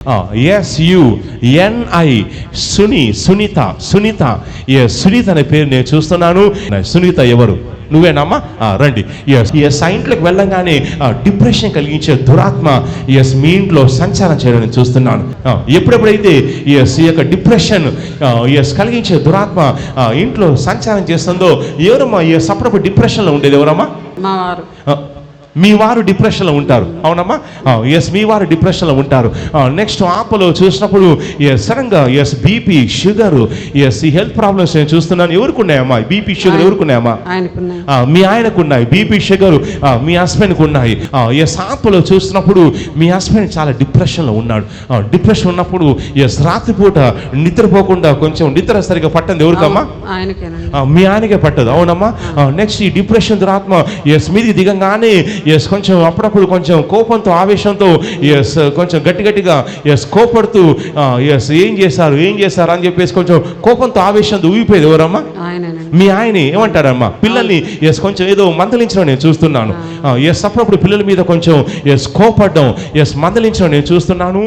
SUNI Sunitha Sunitha అనే పేరు నేను చూస్తున్నాను. సునీత ఎవరు? నువ్వేనమ్మా? రండి. ఇంట్లోకి వెళ్ళంగానే డిప్రెషన్ కలిగించే దురాత్మ మీ ఇంట్లో సంచారం చేయడం నేను చూస్తున్నాను. ఎప్పుడెప్పుడైతే ఈ యొక్క డిప్రెషన్ కలిగించే దురాత్మ ఇంట్లో సంచారం చేస్తుందో, ఎవరమ్మా అప్పుడప్పుడు డిప్రెషన్లో ఉండేది? ఎవరమ్మా? మా వారు. మీ వారు డిప్రెషన్లో ఉంటారు, అవునమ్మా? మీ వారు డిప్రెషన్లో ఉంటారు. నెక్స్ట్ ఆపలో చూసినప్పుడు సడన్గా బీపీ, షుగర్, ఈ హెల్త్ ప్రాబ్లమ్స్ నేను చూస్తున్నాను. ఎవరికి ఉన్నాయమ్మా బీపీ, షుగర్? ఎవరికి ఉన్నాయమ్మా? మీ ఆయనకు ఉన్నాయి బీపీ, షుగర్. మీ హస్బెండ్కి ఉన్నాయి. ఆపలో చూసినప్పుడు మీ హస్బెండ్ చాలా డిప్రెషన్లో ఉన్నాడు. డిప్రెషన్ ఉన్నప్పుడు రాత్రిపూట నిద్రపోకుండా కొంచెం నిద్ర సరిగా పట్టండి. ఎవరికమ్మా? మీ ఆయనకే పట్టదు, అవునమ్మా? నెక్స్ట్ ఈ డిప్రెషన్ దురాత్మ మీది దిగంగానే కొంచెం అప్పుడప్పుడు కొంచెం కోపంతో, ఆవేశంతో కొంచెం గట్టిగా కోపడుతూ ఏం చేశారు అని చెప్పేసి కొంచెం కోపంతో, ఆవేశంతో ఊగిపోయేది. ఎవరమ్మా? మీ ఆయన. ఏమంటారమ్మా? పిల్లల్ని కొంచెం ఏదో మందలించడం నేను చూస్తున్నాను. అప్పుడప్పుడు పిల్లల మీద కొంచెం కోపడడం, మందలించడం నేను చూస్తున్నాను.